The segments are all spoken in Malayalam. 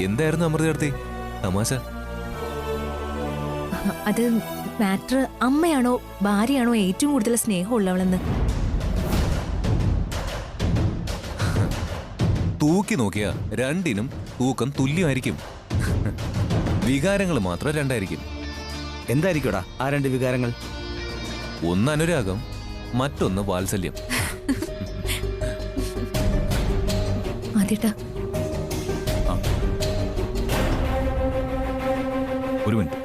എന്തായിരുന്നു അമൃതേടത്തി തമാശ? അത് മാറ്റർ അമ്മയാണോ ഭാര്യയാണോ ഏറ്റവും കൂടുതൽ സ്നേഹമുള്ളവളെന്ന്. തൂക്കി നോക്കിയാ രണ്ടിനും തൂക്കം തുല്യമായിരിക്കും. വികാരങ്ങൾ മാത്രം രണ്ടായിരിക്കും. എന്തായിരിക്കടാ ആ രണ്ട് വികാരങ്ങൾ? ഒന്ന് അനുരാഗം, മറ്റൊന്ന് വാത്സല്യം. ആദ്യട്ടാ ഒരു മിനിറ്റ്.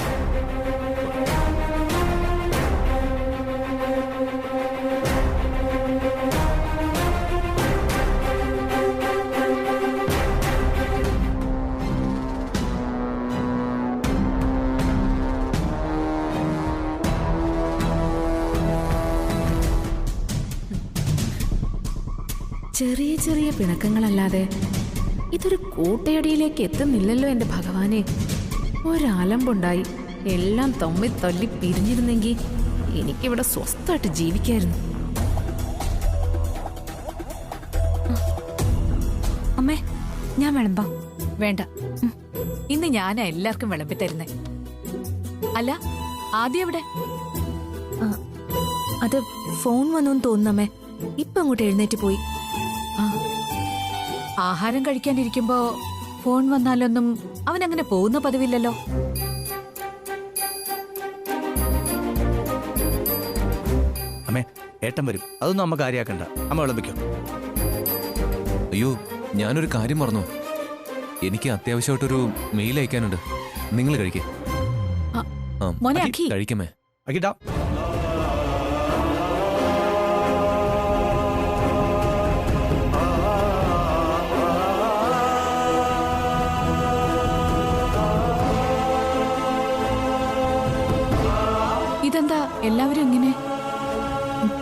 ചെറിയ ചെറിയ പിണക്കങ്ങളല്ലാതെ ഇതൊരു കൂട്ടയടിയിലേക്ക് എത്തുന്നില്ലല്ലോ എന്റെ ഭഗവാനെ. ഒരലമ്പുണ്ടായി എല്ലാം തമ്മിൽ തല്ലി പിരിഞ്ഞിരുന്നെങ്കിൽ എനിക്കിവിടെ സ്വസ്ഥമായിട്ട് ജീവിക്കായിരുന്നു. അമ്മേ, ഞാൻ വിളമ്പാം. വേണ്ട, ഇന്ന് ഞാനാ എല്ലാവർക്കും വിളമ്പി തരുന്നേ. അല്ല, ആദ്യം എവിടെ? അത് ഫോൺ വന്നു തോന്നുന്നമ്മേ. ഇപ്പൊ അങ്ങോട്ട് എഴുന്നേറ്റ് പോയി. ആഹാരം കഴിക്കാനിരിക്കുമ്പോ ഫോൺ വന്നാലൊന്നും അവനങ്ങനെ പോകുന്ന പതിവില്ലല്ലോ. അമ്മേ, ഏട്ടൻ വരും, അതൊന്നും അമ്മ കാര്യാക്കണ്ട. അമ്മ വിളമ്പിക്കോ. അയ്യോ, ഞാനൊരു കാര്യം മറന്നു. എനിക്ക് അത്യാവശ്യമായിട്ടൊരു മെയിൽ അയക്കാനുണ്ട്. നിങ്ങൾ കഴിക്കേ. മോനെ അഖി, കഴിക്കമേ. അഖിട്ടാ, ഇതെന്താ എല്ലാവരും ഇങ്ങനെ?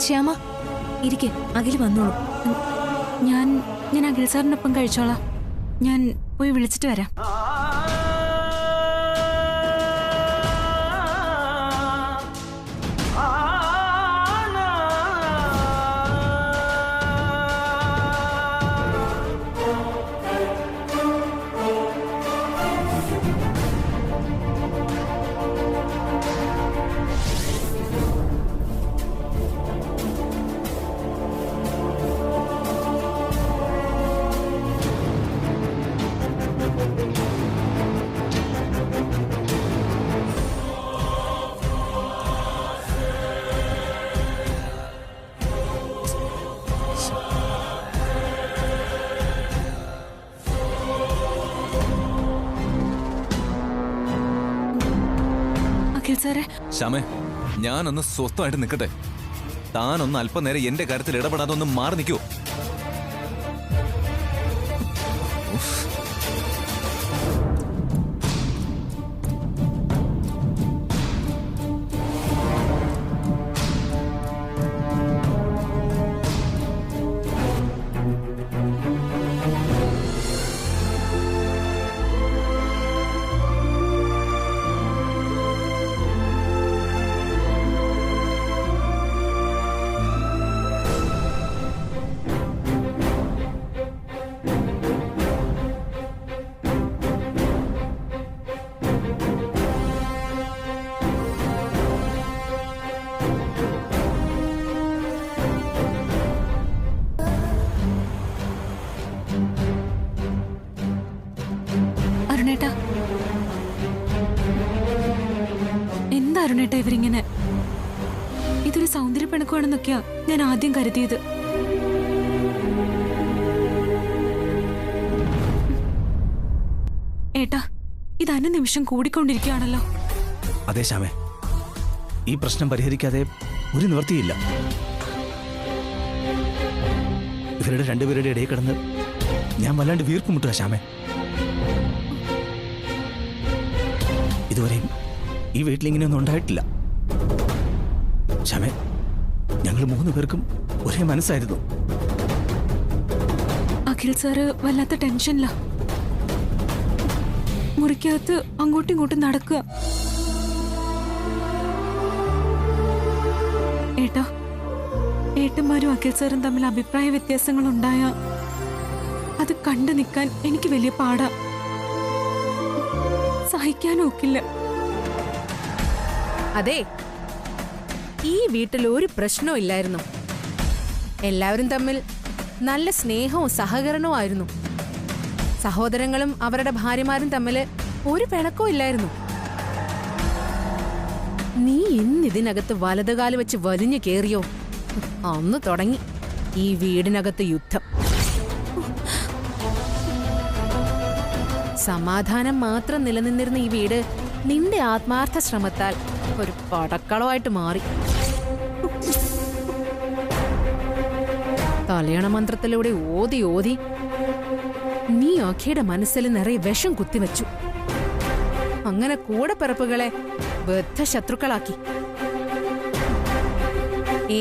ശ്യാമ ഇരിക്കെ, അഖിൽ വന്നോളൂ. ഞാൻ അഖിൽ സാറിനൊപ്പം കഴിച്ചോളാം. ഞാൻ പോയി വിളിച്ചിട്ട് വരാം. ശ്യാമേ, ഞാനൊന്ന് സ്വസ്ഥമായിട്ട് നിൽക്കട്ടെ. താനൊന്ന് അല്പനേരം എന്റെ കാര്യത്തിൽ ഇടപെടാതെ ഒന്ന് മാറി നിൽക്കൂ. അരുണേട്ടാ, എന്താ അരുണേട്ടാ ഇവരിങ്ങനെ? ഇതൊരു സൗന്ദര്യ പിണക്കമാണെന്നൊക്കെയാ ഞാൻ ആദ്യം കരുതിയത്. ഏട്ടാ, ഇത് അനുനിമിഷം കൂടിക്കൊണ്ടിരിക്കുകയാണല്ലോ. അതെ ശ്യാമേ, ഈ പ്രശ്നം പരിഹരിക്കാതെ ഒരു നിവൃത്തിയില്ല. ഇവരുടെ രണ്ടുപേരുടെ ഇടയിൽ കിടന്ന് ഞാൻ വല്ലാണ്ട് വീർപ്പുമുട്ടുക ശ്യാമേ. ഇതുവരെയും ഈ വീട്ടിൽ ഇങ്ങനെയൊന്നും ഉണ്ടായിട്ടില്ല. ശ്യാമേ, ഞങ്ങൾ 3 പേർക്കും ഒരേ മനസ്സായിരുന്നു. അഖിൽ സാറ് വല്ലാത്ത ടെൻഷനില്ല. മുറിക്കകത്ത് അങ്ങോട്ടും ഇങ്ങോട്ടും നടക്കുക. ഏട്ടന്മാരും അഖിൽ സാറും തമ്മിൽ അഭിപ്രായ വ്യത്യാസങ്ങൾ ഉണ്ടായ അത് കണ്ടു നിൽക്കാൻ എനിക്ക് വലിയ പാടാ. സഹിക്കാനും ഒക്കില്ല. അതെ, ഈ വീട്ടിൽ ഒരു പ്രശ്നവും ഇല്ലായിരുന്നു. എല്ലാവരും തമ്മിൽ നല്ല സ്നേഹവും സഹകരണവും ആയിരുന്നു. സഹോദരങ്ങളും അവരുടെ ഭാര്യമാരും തമ്മിൽ ഒരു പിണക്കവും ഇല്ലായിരുന്നു. നീ ഇന്നിതിനകത്ത് വലതുകാല് വെച്ച് വലിഞ്ഞു കേറിയോ, അന്ന് തുടങ്ങി ഈ വീടിനകത്ത് യുദ്ധം. സമാധാനം മാത്രം നിലനിന്നിരുന്ന ഈ വീട് നിന്റെ ആത്മാർത്ഥ ശ്രമത്താൽ ഒരു പടക്കളമായിട്ട് മാറി. കല്യാണ മന്ത്രത്തിലൂടെ ഓതി ഓതി നീ അഖിയുടെ മനസ്സിൽ നിറയെ വിഷം കുത്തിവെച്ചു. അങ്ങനെ കൂടെപ്പിറപ്പുകളെ ബദ്ധശത്രുക്കളാക്കി.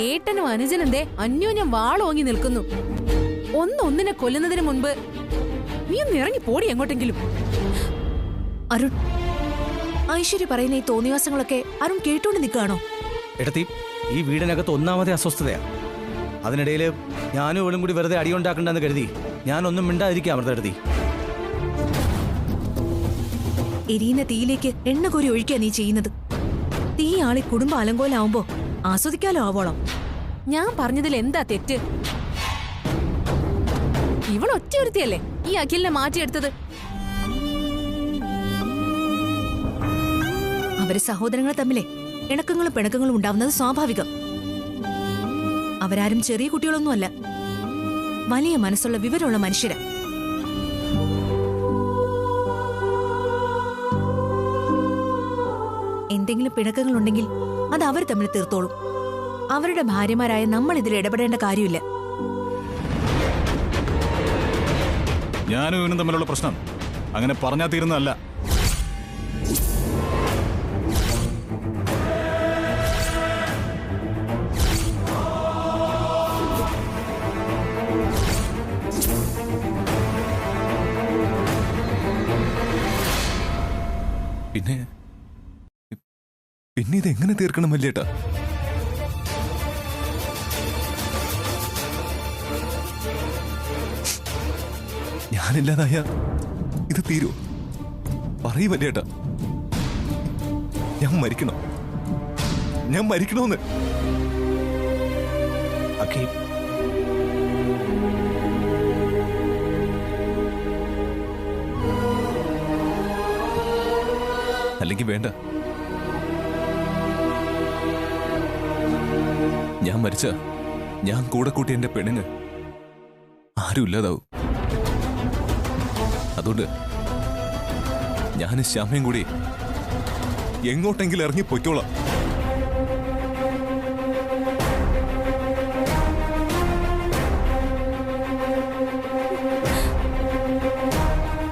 ഏട്ടനും അനുജനെന്തേ അന്യോന്യം വാളോങ്ങി നിൽക്കുന്നു. ഒന്നിനെ കൊല്ലുന്നതിന് മുൻപ് നീ ഒന്ന് ഇറങ്ങി പോടി എങ്ങോട്ടെങ്കിലും. അരുൺ, ഐശ്വര്യ പറയുന്ന ഈ തോന്നിവാസങ്ങളൊക്കെ അരുൺ കേട്ടോണ്ട് നിൽക്കുകയാണോ? എടത്തി, ഈ വീടിനകത്ത് ഒന്നാമത്തെ അസ്വസ്ഥതയാ. അതിനിടയിൽ ഞാനും ഇവളും കൂടി വെറുതെ അടിയുണ്ടാക്കണ്ടെന്ന് കരുതി ഞാനൊന്നും മിണ്ടാതിരിക്കാം. അമൃതെടുത്തി, എരിയുന്ന തീയിലേക്ക് എണ്ണ കോരി ഒഴിക്കുക നീ ചെയ്യുന്നത്. തീ ആളി കുടുംബ അലങ്കോലാവുമ്പോ ആസ്വദിക്കാലോ ആവോളം. ഞാൻ പറഞ്ഞതിൽ എന്താ തെറ്റ്? ഇവൾ ഒറ്റയൊരുത്തിയല്ലേ ഈ അഖിലിനെ മാറ്റിയെടുത്തത്. അവര് സഹോദരങ്ങൾ തമ്മിലെ ഇണക്കങ്ങളും പിണക്കങ്ങളും ഉണ്ടാവുന്നത് സ്വാഭാവികം. അവരാരും ചെറിയ കുട്ടികളൊന്നുമല്ല, വലിയ മനസ്സുള്ള വിവരമുള്ള മനുഷ്യരാ. എന്തെങ്കിലും പിണക്കങ്ങൾ ഉണ്ടെങ്കിൽ അത് അവർ തമ്മിൽ തീർത്തോളും. അവരുടെ ഭാര്യമാരായ നമ്മൾ ഇതിൽ ഇടപെടേണ്ട കാര്യമില്ല. ഞാനും ഇവനും തമ്മിലുള്ള പ്രശ്നം അങ്ങനെ പറഞ്ഞാൽ തീരുന്നതല്ല. പിന്നെ ഇതെങ്ങനെ തീർക്കണം വല്യേട്ടാ? ഞാനില്ലാതായ ഇത് തീരൂ? പറയൂ വല്യേട്ടാ, ഞാൻ മരിക്കണോന്ന്. അഖിൽ, അല്ലെങ്കിൽ വേണ്ട. ഞാൻ മരിച്ച ഞാൻ കൂടെ കൂട്ടി എന്റെ പെണ്ണിന് ആരും ഇല്ലാതാവും. അതുകൊണ്ട് ഞാനും ശ്യാമയും കൂടി എങ്ങോട്ടെങ്കിലും ഇറങ്ങി പൊയ്ക്കോളാം.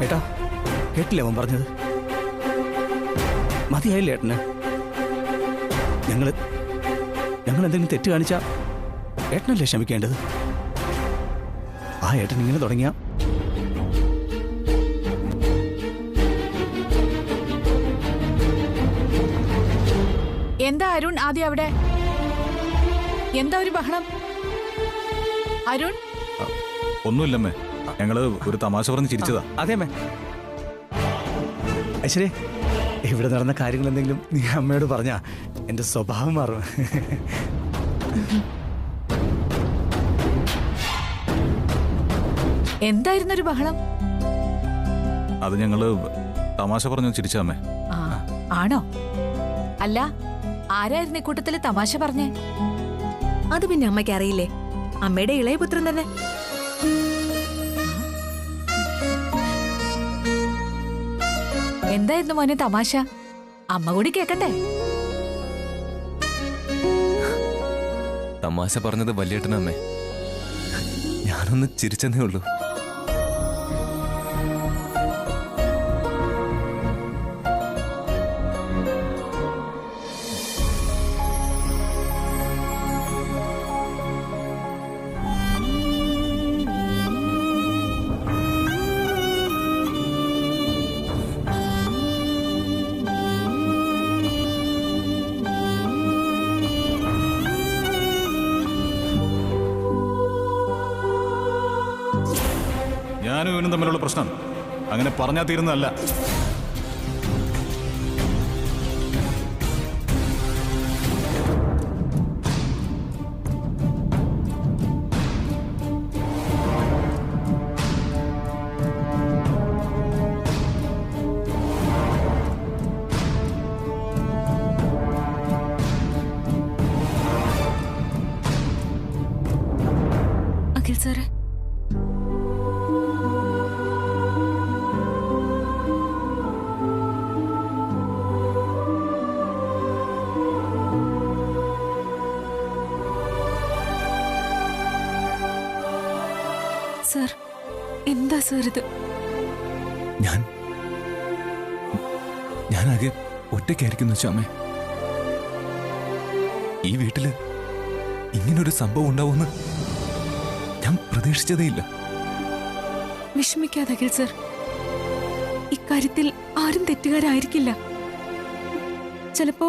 ഏട്ടാ, കേട്ടില്ലേ അവൻ പറഞ്ഞത്? മതിയായില്ലേ ഏട്ടന്? ഞങ്ങൾ എന്തെങ്കിലും തെറ്റ് കാണിച്ചാ ഏട്ടനല്ലേ ക്ഷമിക്കേണ്ടത്? ആ ഏട്ടൻ ഇങ്ങനെ തുടങ്ങിയ എന്താ അരുൺ ആദ്യം അവിടെ? എന്താ ഒരു ബഹളം? അരുൺ, ഒന്നുമില്ലമ്മേ, ഞങ്ങള് ഒരു തമാശ പറഞ്ഞ് ചിരിച്ചതാ. അതേമ്മേ. ഐശ്വര്യ, ഇവിടെ നടന്ന കാര്യങ്ങൾ എന്തെങ്കിലും നീ അമ്മയോട് പറഞ്ഞാ എന്റെ സ്വഭാവം മാറും. എന്തായിരുന്നൊരു ബഹളം? അത് ഞങ്ങള് തമാശ പറഞ്ഞു ചിരിച്ചമ്മേ. ആ, ആണോ? അല്ല, ആരായിരുന്നു ഇക്കൂട്ടത്തില് തമാശ പറഞ്ഞേ? അത് പിന്നെ അമ്മയ്ക്ക് അറിയില്ലേ? അമ്മയുടെ ഇളയ പുത്രൻ തന്നെ. എന്തായിരുന്നു മോനെ തമാശ? അമ്മ കൂടി കേക്കട്ടെ. തമാശ പറഞ്ഞത് വല്യേട്ടനമ്മേ, ഞാനൊന്ന് ചിരിച്ചെന്നേ ഉള്ളൂ. ഞാനും ഇവനും തമ്മിലുള്ള പ്രശ്നം അങ്ങനെ പറഞ്ഞാൽ തീരുന്നതല്ല. അഖിൽ സാറേ, സാർ എന്താ സാർ ഇത്? ഞാനാകെ ഒറ്റയ്ക്കായിരിക്കുന്നു ശ്യാമേ. ഈ വീട്ടില് ഇങ്ങനൊരു സംഭവം ഉണ്ടാവുമെന്ന് ഞാൻ പ്രതീക്ഷിച്ചതേയില്ല. വിഷമിക്കാതെ അഖിൽ സാർ, ഇക്കാര്യത്തിൽ ആരും തെറ്റുകാരായിരിക്കില്ല. ചിലപ്പോ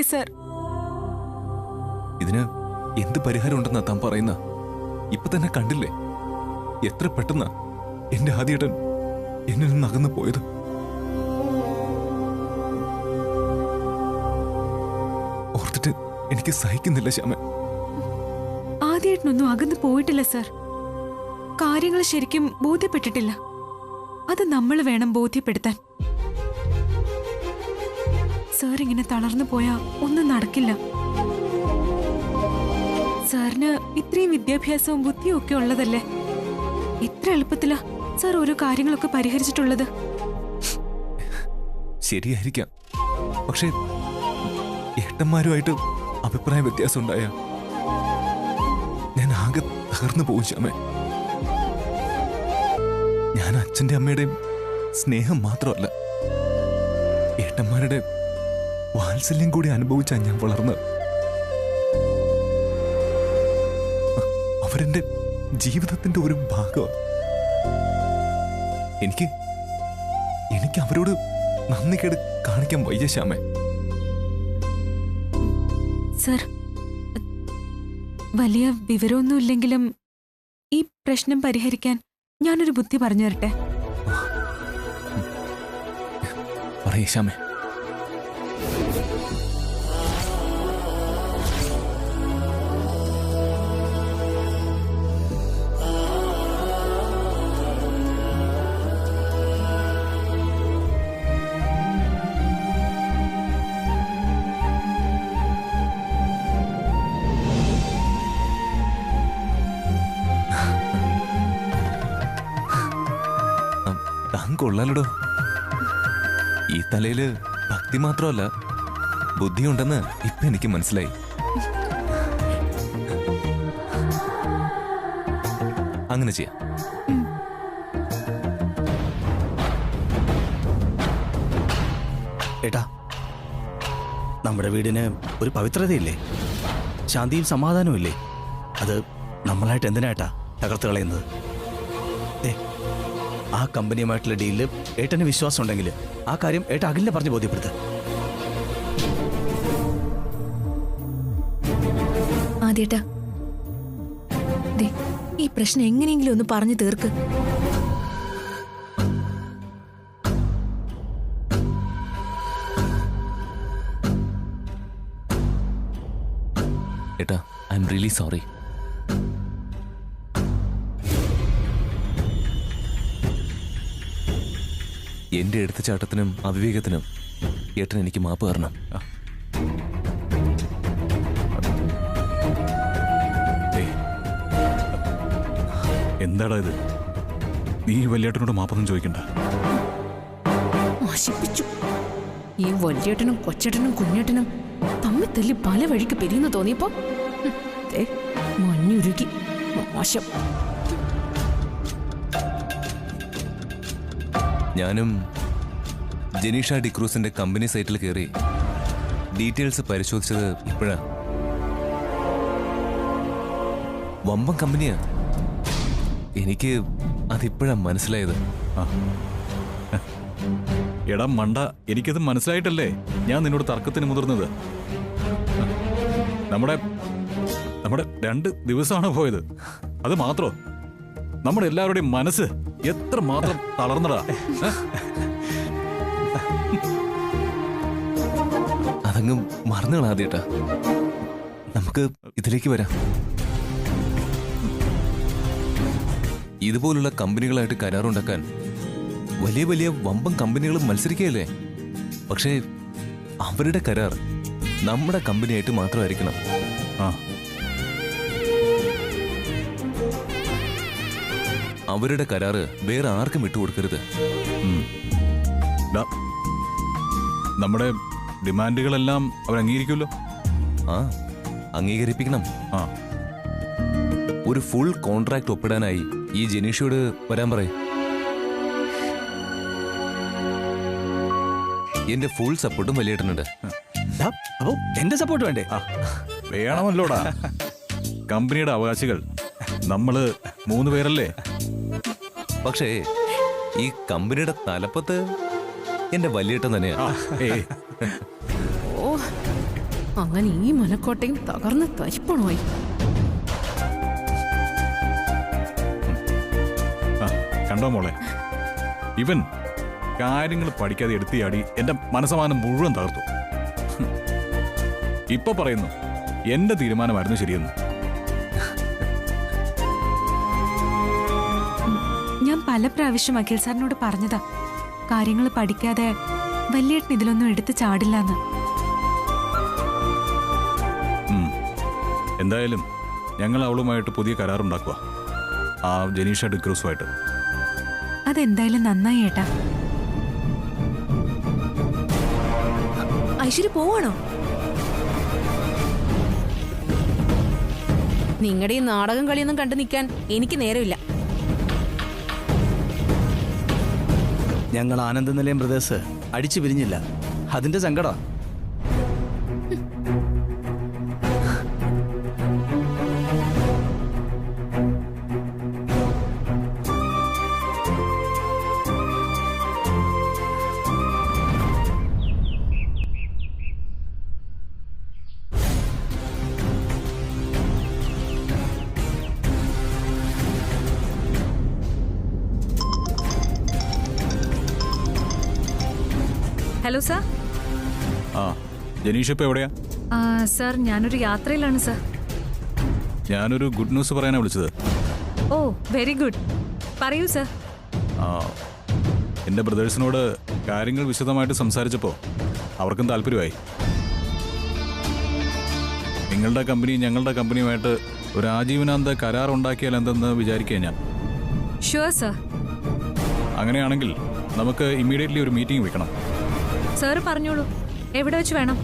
സാർ, ഇതിന് എന്ത് പരിഹാരം ഉണ്ടെന്നാ താൻ പറയുന്ന? ഇപ്പൊ തന്നെ കണ്ടില്ലേ എത്ര പെട്ടെന്നാ എന്റെ ആദ്യേട്ടൻ എന്നിൽ നിന്ന് അകന്നു പോയത്. ഓർത്തിട്ട് എനിക്ക് സഹിക്കുന്നില്ല ശ്യാമ. ആദ്യമായിട്ടൊന്നും അകന്നു പോയിട്ടില്ല സാർ. കാര്യങ്ങൾ ശരിക്കും ബോധ്യപ്പെട്ടിട്ടില്ല. അത് നമ്മൾ വേണം ബോധ്യപ്പെടുത്താൻ. സാർ ഇങ്ങനെ തളർന്നു പോയാ ഒന്നും നടക്കില്ല. സാറിന് ഇത്രയും വിദ്യാഭ്യാസവും ബുദ്ധിയും ഒക്കെ ഉള്ളതല്ലേ. എത്ര എളുപ്പത്തിലാ സാർ ഓരോ കാര്യങ്ങളൊക്കെ പരിഹരിച്ചിട്ടുള്ളത്. ശരിയായിരിക്കാം, പക്ഷേ ഏട്ടന്മാരുമായിട്ട് അഭിപ്രായ വ്യത്യാസം ഉണ്ടായ ഞാൻ ആകെ തകർന്നു പോകും ശ്യാമേ. ഞാൻ അച്ഛന്റെ അമ്മയുടെയും സ്നേഹം മാത്രമല്ല, ഏട്ടന്മാരുടെ വാത്സല്യം കൂടി അനുഭവിച്ചാ ഞാൻ വളർന്നത്. അവരെന്റെ ജീവിതത്തിന്റെ ഒരു ഭാഗമാണ്. എനിക്ക് അവരോട് നന്ദികേട് കാണിക്കാൻ വയ്യ ശ്യാമേ. സർ, വലിയ വിവരമൊന്നുമില്ലെങ്കിലും ഈ പ്രശ്നം പരിഹരിക്കാൻ ഞാനൊരു ബുദ്ധി പറഞ്ഞു തരട്ടെ. പറയേ ശ്യാമേ. കൊള്ളാലോ. ഈ തലയില് ഭക്തി മാത്രമല്ല ബുദ്ധിയുണ്ടെന്ന് ഇപ്പൊ എനിക്ക് മനസ്സിലായി. അങ്ങനെ ചെയ്യാം. ഏട്ടാ, നമ്മുടെ വീടിന് ഒരു പവിത്രതയില്ലേ, ശാന്തിയും സമാധാനവും ഇല്ലേ? അത് നമ്മളായിട്ട് എന്തിനായിട്ടാ തകർത്ത് കളയുന്നത്? ആ കമ്പനിയുമായിട്ടുള്ള ഡീലില് ഏട്ടന് വിശ്വാസം ഉണ്ടെങ്കിൽ ആ കാര്യം ഏട്ട അഖിലിനെ പറഞ്ഞ് ബോധ്യപ്പെടുത്ത. ആദ്യേട്ടാ, ഈ പ്രശ്നം എങ്ങനെയെങ്കിലും ഒന്ന് പറഞ്ഞു തീർക്ക്. ഏട്ടാ, ഐ എം റിയലി സോറി. എന്റെ എടുത്തുചാട്ടത്തിനും അവിവേകത്തിനും ഏട്ടൻ എനിക്ക് മാപ്പ് തരണം. എന്താടാ ഇത്? നീ വലിയേട്ടനോട് മാപ്പൊന്നും ചോദിക്കണ്ട. നശിപ്പിച്ചു. ഈ വലിയേട്ടനും കൊച്ചേട്ടനും കുഞ്ഞേട്ടനും തമ്മിൽ തല്ലി പല വഴിക്ക് പിരിയുന്നു തോന്നിയപ്പോ മഞ്ഞുരുകി. മോശം. ഞാനും ജനീഷ ഡിക്രൂസിന്റെ കമ്പനി സൈറ്റിൽ കയറി ഡീറ്റെയിൽസ് പരിശോധിച്ചത് ഇപ്പോഴാ. വമ്പൻ കമ്പനിയാ. എനിക്ക് അതിപ്പോഴാ മനസ്സിലായത്. എടാ മണ്ട, എനിക്കത് മനസ്സിലായിട്ടല്ലേ ഞാൻ നിന്നോട് തർക്കത്തിന് മുതിർന്നത്. നമ്മുടെ 2 ദിവസമാണ് പോയത്. അത് മാത്രോ നമ്മുടെ എല്ലാവരുടെയും മനസ്സ് എത്ര മാത്രം തളർന്നടാ. അതങ്ങ് മറന്നു കളാദ്യേട്ടാ. നമുക്ക് ഇതിലേക്ക് വരാം. ഇതുപോലുള്ള കമ്പനികളായിട്ട് കരാറുണ്ടാക്കാൻ വലിയ വലിയ വമ്പൻ കമ്പനികൾ മത്സരിക്കുകയല്ലേ. പക്ഷേ അവരുടെ കരാർ നമ്മുടെ കമ്പനിയായിട്ട് മാത്രമായിരിക്കണം. അവരുടെ കരാറ് വേറെ ആർക്കും വിട്ടുകൊടുക്കരുത്. നമ്മുടെ ഡിമാൻഡുകളെല്ലാം അവർ അംഗീകരിക്കുമല്ലോ. അംഗീകരിപ്പിക്കണം. ഒരു ഫുൾ കോൺട്രാക്ട് ഒപ്പിടാനായി ഈ ജനീഷയോട് വരാൻ പറയും. എന്റെ ഫുൾ സപ്പോർട്ടും വലിയേട്ടനുണ്ട്. അപ്പൊ എന്റെ സപ്പോർട്ട് വേണ്ടേ? വേണമല്ലോടാ. കമ്പനിയുടെ അവകാശികൾ നമ്മള് 3 പേരല്ലേ. പക്ഷേ ഈ കമ്പനിയുടെ തലപ്പത്ത് എന്റെ വലിയേട്ടൻ തന്നെയാ. ഓ, അങ്ങനെ ഈ മനക്കോട്ടയും തകർന്ന് തരിപ്പണമായി. കണ്ടോ മോളെ, ഇവൻ കാര്യങ്ങൾ പഠിക്കാതെ എടുത്തിയാടി എന്റെ മനസ്സമാനം മുഴുവൻ തകർത്തു. ഇപ്പൊ പറയുന്നു എന്റെ തീരുമാനമായിരുന്നു ശരിയെന്ന്. ഞാൻ പല പ്രാവശ്യം അഖിൽ സാറിനോട് പറഞ്ഞതാ, കാര്യങ്ങൾ പഠിക്കാതെ വലിയേട്ടൻ ഇതിലൊന്നും എടുത്ത് ചാടില്ലെന്ന്. എന്തായാലും ഞങ്ങൾ അവളുമായിട്ട് പുതിയ കരാറുണ്ടാക്കുക, ആ ജനീഷ ഡിക്രൂസുമായിട്ട്. അതെന്തായാലും നന്നായി ഏട്ടാ. ഐശ്വര്യ പോവാണോ? നിങ്ങളുടെ ഈ നാടകം കളിയൊന്നും കണ്ടു നിൽക്കാൻ എനിക്ക് നേരമില്ല. ഞങ്ങൾ ആനന്ദ നിലയം ബ്രദേഴ്സ് അടിച്ചു പിരിഞ്ഞില്ല, അതിന്റെ സങ്കട. Hello sir. ജനീഷ ഇപ്പൊ എവിടെയാ? സാർ ഞാനൊരു യാത്രയിലാണ് സാർ. ഞാനൊരു ഗുഡ് ന്യൂസ് പറയാനാ വിളിച്ചത്. ഓ, വെരി ഗുഡ്. പറയൂ സാർ. എന്റെ ബ്രദേഴ്സിനോട് കാര്യങ്ങൾ വിശദമായിട്ട് സംസാരിച്ചപ്പോ അവർക്കും താല്പര്യമായി. നിങ്ങളുടെ കമ്പനി ഞങ്ങളുടെ കമ്പനിയുമായിട്ട് ഒരു ആജീവനാന്ത കരാർ ഉണ്ടാക്കിയാൽ എന്തെന്ന് വിചാരിക്കുക ഞാൻ. Sure sir. അങ്ങനെയാണെങ്കിൽ നമുക്ക് ഇമ്മീഡിയറ്റ്ലി ഒരു മീറ്റിംഗ് വെക്കണം. സാർ പറഞ്ഞോളൂ, എവിടെ വെച്ച് വേണം?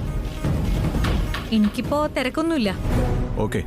എനിക്കിപ്പോ തിരക്കൊന്നുമില്ല. ഓക്കെ.